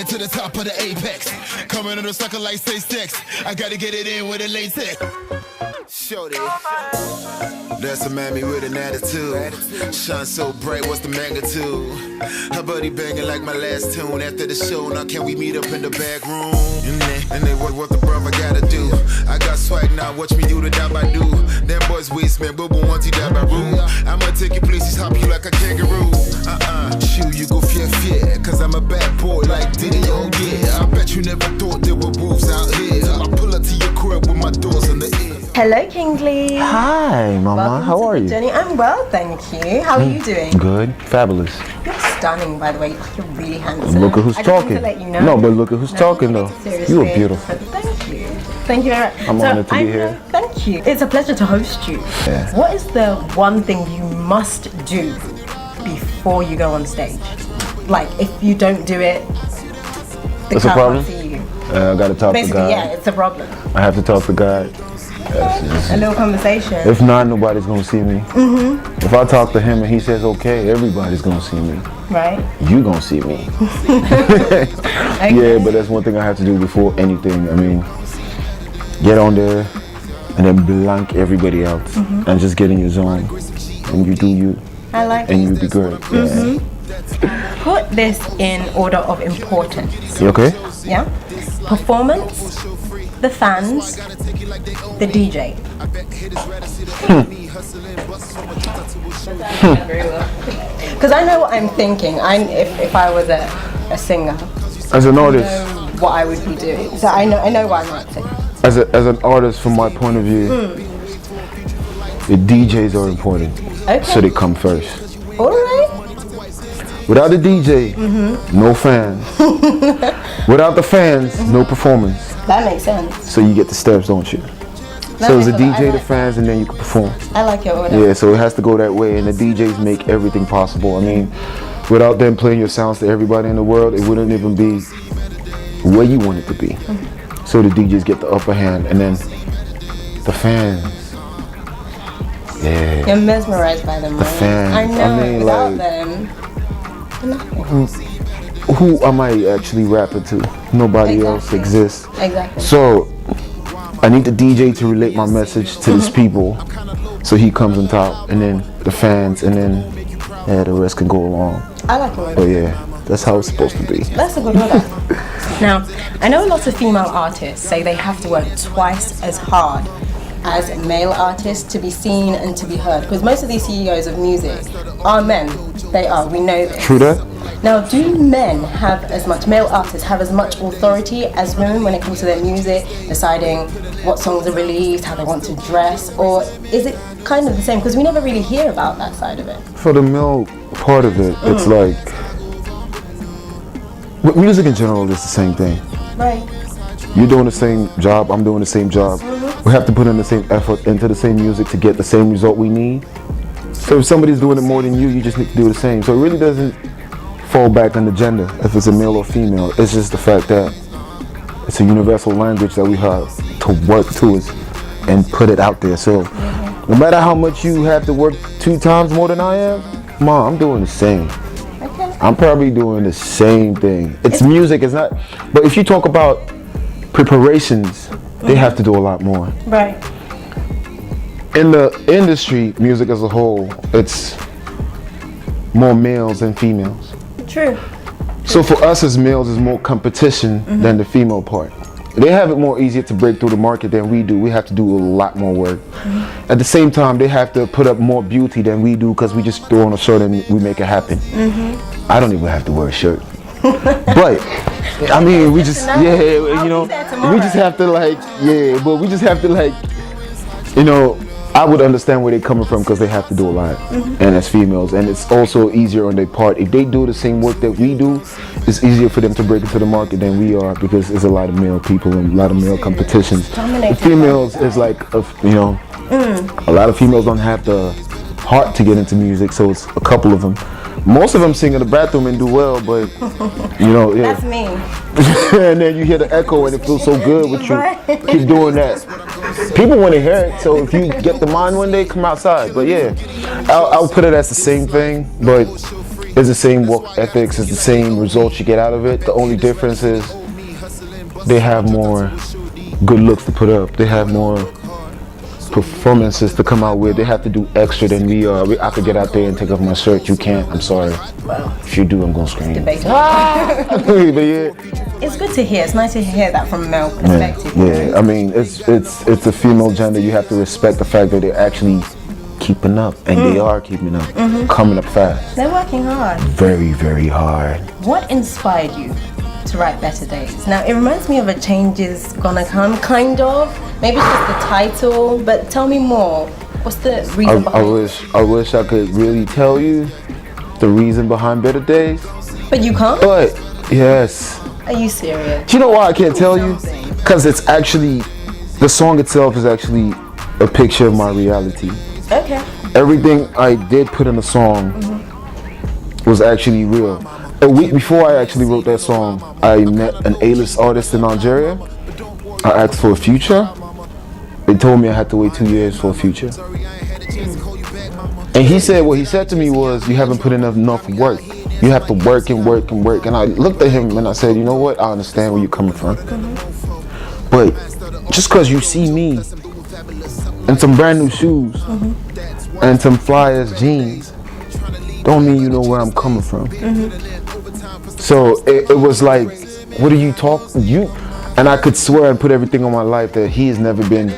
To the top of the apex, coming on a sucker like say sex. I gotta get it in with a latex. Shorty, that's a mammy with an attitude. Shine so bright, what's the magnitude? Her buddy banging like my last tune. After the show, now can we meet up in the back room? And then what the brother gotta do? I got swag now, watch me do the dab I do. Them boys waste man, boo boo once he dab I rule. I'ma take you places, hop you like a kangaroo. Shoo, you go fear, cause I'm a bad boy like Diddy, oh yeah. I bet you never thought there were wolves out here. I pull up to your crib with my doors in the air. Hello, Kingsley. Hi, Mama. Welcome How are you? Jenny, I'm well, thank you. How are you doing? Good. Fabulous. You're stunning, by the way. You're really handsome. Look at who's talking. To let you know. No, but look at who's talking, though. You are beautiful. Thank you. Thank you very much. I'm honored to be here. Thank you. It's a pleasure to host you. Yeah. What is the one thing you must do before you go on stage? Like, if you don't do it, the That's a crowd problem? won't see you. I gotta talk Basically, to God. yeah, it's a problem. I have to talk to God. A little conversation. If not, nobody's gonna see me. If I talk to him and he says okay, everybody's gonna see me. Right. You gonna see me. Okay. Yeah, but that's one thing I have to do before anything. I mean, get on there and then blank everybody out and just get in your zone and you do you. I like and it. you'll be great. Yeah. Put this in order of importance. You okay? Yeah. Performance, the fans, the DJ. Because I know what I'm thinking. If I was a singer, As an artist, I know what I would be doing. So I know what I'm acting. as an artist, from my point of view, the DJs are important. Okay. So they come first. All right. Without the DJ, no fans. Without the fans, no performance. That makes sense. So you get the steps, don't you? That So it's the makes a lot. DJ, the fans, and then you can perform. I like your order. Yeah, so it has to go that way, and the DJs make everything possible. I mean, without them playing your sounds to everybody in the world, it wouldn't even be where you want it to be. So the DJs get the upper hand, and then the fans. Yeah. You're mesmerized by them, right? fans. I know. I mean, without like- them, nothing. Who am I actually rapping to? Nobody else Exactly. exists. Exactly. So I need the DJ to relate my message to these people, so he comes on top, and then the fans, and then the rest can go along. I like your order. But yeah, that's how it's supposed to be. That's a good order. Now, I know a lot of female artists say they have to work twice as hard as male artists to be seen and to be heard, because most of these CEOs of music are men. They are, we know this. True that? Now, do men have as much, male artists have as much authority as women when it comes to their music, deciding what songs are released, how they want to dress, or is it kind of the same? Because we never really hear about that side of it. For the male part of it, it's like, with music in general, it's the same thing. Right. You're doing the same job, I'm doing the same job. We have to put in the same effort into the same music to get the same result we need. So if somebody's doing it more than you, you just need to do the same. So it really doesn't fall back on the gender, if it's a male or female. It's just the fact that it's a universal language that we have to work towards and put it out there. So no matter how much you have to work 2 times more than I am, Mom, I'm doing the same. Okay. I'm probably doing the same thing. It's music, it's not. But if you talk about preparations, they have to do a lot more. Right. In the industry, music as a whole, it's more males than females. True. So for us as males, it's more competition than the female part. They have it more easier to break through the market than we do. We have to do a lot more work. At the same time, they have to put up more beauty than we do, because we just throw on a shirt and we make it happen. I don't even have to wear a shirt. But I mean, we just, we just have to but we just have to I would understand where they're coming from because they have to do a lot, and as females, and it's also easier on their part. If they do the same work that we do, it's easier for them to break into the market than we are because there's a lot of male people and a lot of male competitions. The females is like, a lot of females don't have the heart to get into music, so it's a couple of them. Most of them sing in the bathroom and do well, but That's me. and then you hear the echo and it feels so good with you. Keep doing that. People want to hear it, so if you get the mind one day, come outside. But yeah, I'll put it as the same thing, but it's the same work ethics, it's the same results you get out of it. The only difference is they have more good looks to put up. They have more performances to come out with. They have to do extra than we are. I could get out there and take off my shirt. You can't. I'm sorry. Well, if you do, I'm gonna scream. But yeah. It's good to hear. It's nice to hear that from a male perspective. Yeah. I mean, it's a female gender. You have to respect the fact that they're actually keeping up, and they are keeping up, coming up fast. They're working hard. Very, very hard. What inspired you to write Better Days? Now, it reminds me of A Change Is Gonna Come, kind of. Maybe it's just the title, but tell me more. What's the reason behind it? I wish I could really tell you the reason behind Better Days. But you can't? But, yes. Are you serious? Do you know why I can't tell you? Because it's actually, the song itself is actually a picture of my reality. Okay. Everything I did put in the song was actually real. A week before I actually wrote that song, I met an A-list artist in Nigeria. I asked for a feature. They told me I had to wait 2 years for a feature. And he said, what he said to me was, you haven't put in enough work. You have to work and work and work. And I looked at him and I said, you know what? I understand where you're coming from. But just because you see me in some brand new shoes and some fly-ass jeans, don't mean you know where I'm coming from. So it was like, what are you talking? And I could swear and put everything on my life that he has never been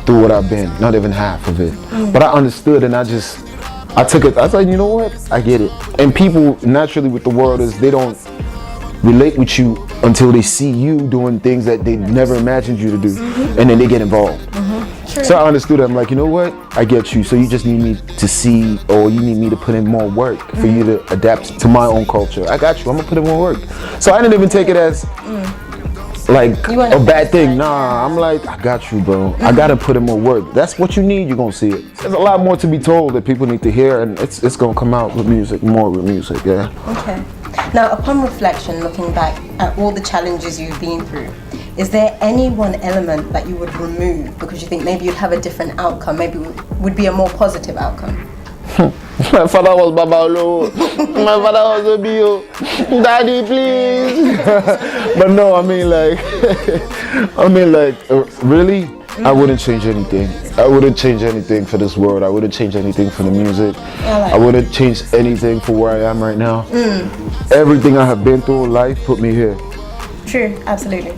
through what I've been, not even half of it. But I understood and I took it. I was like, you know what? I get it. And people naturally with the world is they don't relate with you until they see you doing things that they never imagined you to do, and then they get involved. So I understood. I'm like, you know what? I get you. So you just need me to see, or you need me to put in more work for you to adapt to my own culture. I got you. I'm gonna put in more work. So I didn't even take it as like a bad thing. Nah, I'm like, I got you, bro. I gotta put in more work. That's what you need. You're gonna see it. There's a lot more to be told that people need to hear, and it's gonna come out with music, more with music. Yeah. Okay. Now, upon reflection, looking back at all the challenges you've been through, is there any one element that you would remove because you think maybe you'd have a different outcome, maybe would be a more positive outcome? My father was Babalo. My father was Obio. Daddy, please. But no, I mean like, really, I wouldn't change anything. I wouldn't change anything for this world. I wouldn't change anything for the music. I wouldn't change anything for where I am right now. Everything I have been through in life put me here. True, absolutely.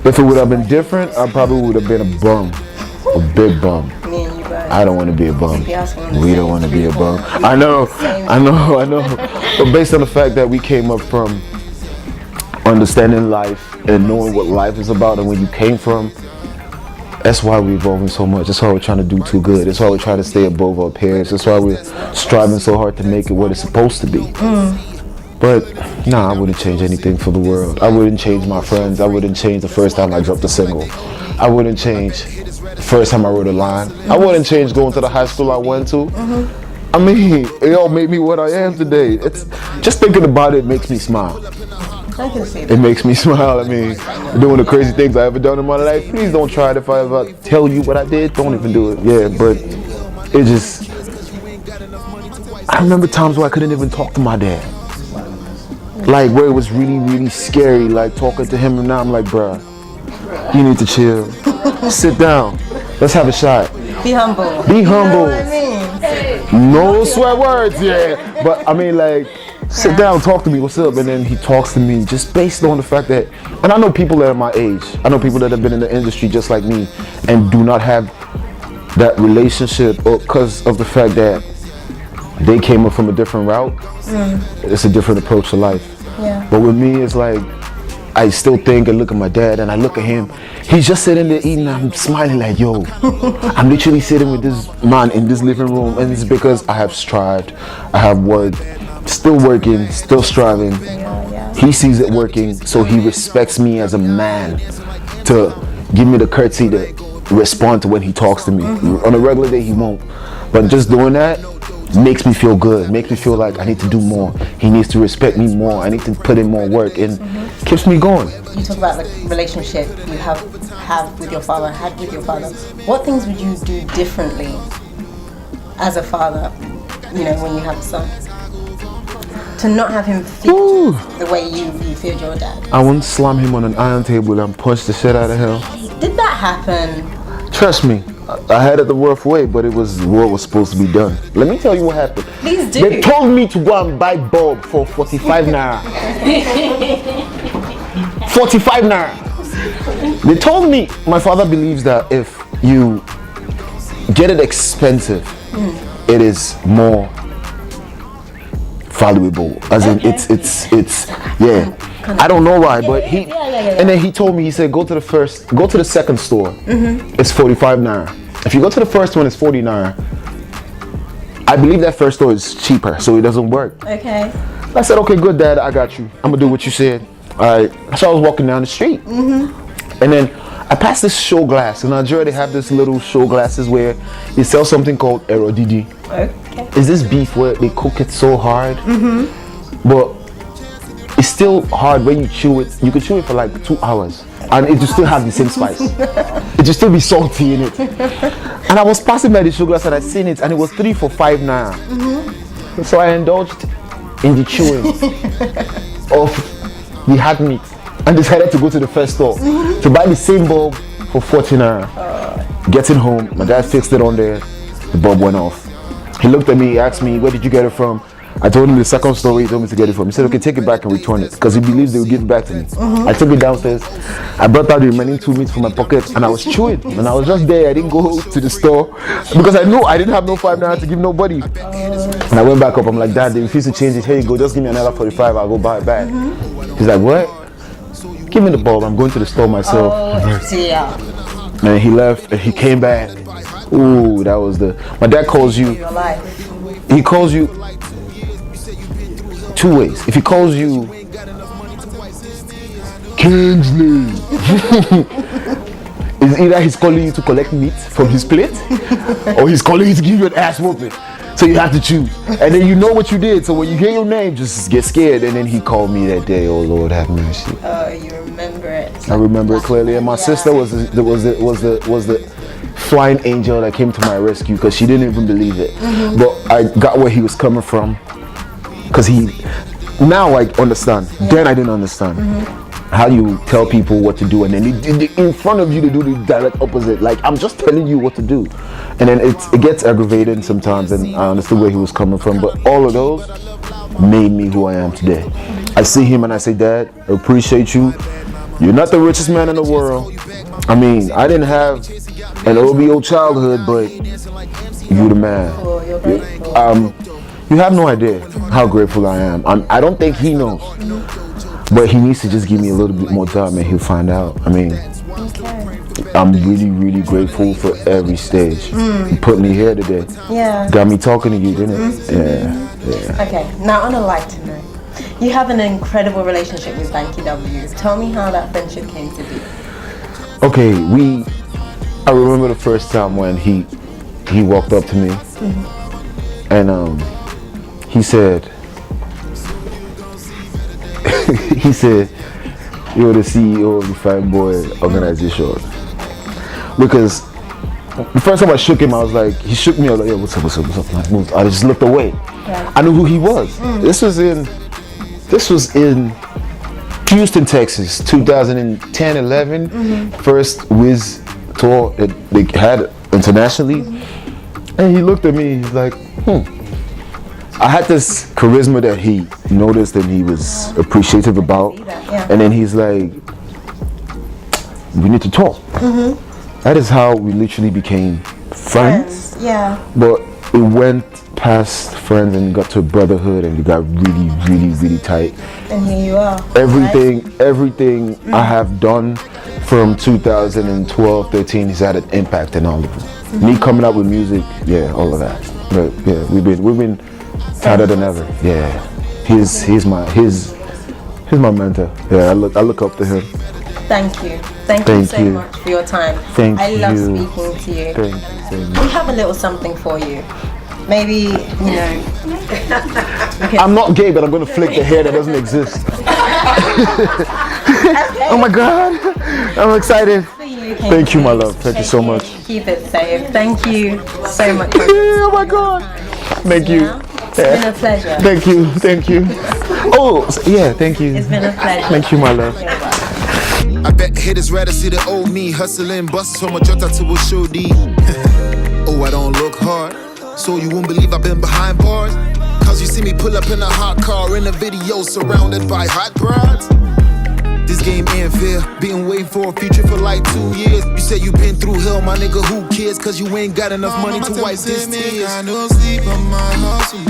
If it would have been different, I probably would have been a bum. A big bum. Me and you both. I don't want to be a bum. We don't want to be a bum. I know. But based on the fact that we came up from understanding life and knowing what life is about and where you came from, that's why we're evolving so much. That's why we're trying to do too good. That's why we're trying to stay above our peers. That's why we're striving so hard to make it what it's supposed to be. But nah, I wouldn't change anything for the world. I wouldn't change my friends. I wouldn't change the first time I dropped a single. I wouldn't change the first time I wrote a line. I wouldn't change going to the high school I went to. I mean, it all made me what I am today. It's just thinking about it makes me smile. I can see that. It makes me smile. I mean, doing the crazy things I ever done in my life. Please don't try it. If I ever tell you what I did, don't even do it. Yeah, but it just, I remember times where I couldn't even talk to my dad. Like where it was really, really scary, like talking to him, and now I'm like, bruh, you need to chill. Sit down. Let's have a shot. Be humble. Be humble. You know what I mean? No swear words, yeah. But I mean, like, sit down, talk to me, what's up? And then he talks to me just based on the fact that, and I know people that are my age. I know people that have been in the industry just like me and do not have that relationship because of the fact that they came up from a different route. It's a different approach to life. Yeah. But with me, it's like, I still think and look at my dad, and I look at him. He's just sitting there eating. I'm smiling like, yo, I'm literally sitting with this man in this living room, and it's because I have strived, I have worked, still working, still striving. He sees it working, so he respects me as a man to give me the courtesy to respond to when he talks to me. On a regular day, he won't. But just doing that makes me feel good, makes me feel like I need to do more. He needs to respect me more. I need to put in more work, and keeps me going. You talk about the relationship you had with your father. What things would you do differently as a father, when you have a son? To not have him feel the way you feared your dad. I wouldn't slam him on an iron table and punch the shit out of him. Did that happen? Trust me, I had it the rough way, but it was what was supposed to be done. Let me tell you what happened. Please do. They told me to go and buy bulb for 45 naira. 45 naira. They told me, my father believes that if you get it expensive, it is more valuable. As in, it's I don't know why, but he and then he told me, he said, go to the second store. It's 45 naira. If you go to the first one, it's 40 naira. I believe that first store is cheaper, so it doesn't work. Okay. I said, okay, good, Dad, I got you. I'm gonna do what you said. Alright. So I was walking down the street, and then I passed this show glass. In Nigeria, they have this little show glasses where they sell something called erodidi. Okay. Is this beef where they cook it so hard, but it's still hard when you chew it. You can chew it for like 2 hours, and it will still have the same spice. It will still be salty in it. And I was passing by the show glass and I seen it, and it was 3 for 5 naira. So I indulged in the chewing of the hard meat and decided to go to the first store to buy the same bulb for 40 naira. Getting home, my dad fixed it on there. The bulb went off. He looked at me, he asked me, where did you get it from? I told him the second store he told me to get it from. He said, okay, take it back and return it, because he believes they will give it back to me. I took it downstairs. I brought out the remaining 2 meats from my pocket, and I was chewing. And I was just there. I didn't go to the store because I knew I didn't have no 5 naira to give nobody. And I went back up. I'm like, Dad, they refused to change it. Here you go, just give me another 45. I'll go buy it back. He's like, what? Give me the bulb. I'm going to the store myself. And he left, and he came back. Ooh, that was my dad calls you. He calls you 2 ways. If he calls you KINGsley, it's either he's calling you to collect meat from his plate, or he's calling you to give you an ass whooping. So you have to choose. And then you know what you did. So when you hear your name, just get scared. And then he called me that day. Oh Lord, have mercy. Oh, you remember it. I remember it clearly. And my sister was the flying angel that came to my rescue, because she didn't even believe it. But I got where he was coming from, because now I understand. Then I didn't understand how you tell people what to do, and then in front of you they do the direct opposite. Like, I'm just telling you what to do, and then it gets aggravating sometimes. And I understood where he was coming from, but all of those made me who I am today. I see him and I say, Dad, I appreciate you. You're not the richest man in the world. I mean, I didn't have an OBO childhood, but you the man. You have no idea how grateful I am. I don't think he knows, but he needs to just give me a little bit more time, and he'll find out. I mean, I'm really, really grateful for every stage. You put me here today. Yeah. Got me talking to you, didn't it? Yeah. Okay, now on a lighter note, you have an incredible relationship with Banky W. Tell me how that friendship came to be. Okay, I remember the first time when he walked up to me, and he said, you're the CEO of the Fine Boy organization. Because the first time I shook him, I was like, he shook me, I was like, yo, what's up? I just looked away. Yeah. I knew who he was. This was in Houston, Texas, 2010-11, first Wiz tour that they had internationally. And he looked at me, he's like, I had this charisma that he noticed and he was appreciative about. And then he's like, we need to talk. That is how we literally became friends. Yeah. But it went past friends and got to brotherhood, and we got really, really, really tight. And here you are. Everything I have done from 2012, 13 has had an impact in all of them. Me coming up with music, yeah, all of that. But yeah, we've been tighter than ever. Yeah, he's my mentor. Yeah, I look up to him. Thank you. Thank you so much for your time. I love speaking to you. Thank you. We have a little something for you. Maybe, you know. Okay. I'm not gay, but I'm gonna flick the hair that doesn't exist. Okay. Oh my God, I'm excited. Thank you, my love. Thank you so much. Keep it safe. Thank you so much. Oh my God. Thank you. It's been a pleasure. Thank you. Oh, yeah, thank you. It's been a pleasure. Thank you, my love. I bet haters rather see the old me hustling busts from a jota to a show D. Oh, I don't look hard, so you won't believe I've been behind bars. Cause you see me pull up in a hot car in a video surrounded by hot broads. This game ain't fair, been waiting for a future for like 2 years. You say you been through hell, my nigga, who cares? Cause you ain't got enough money to wipe this tears. I no sleep on my hustle.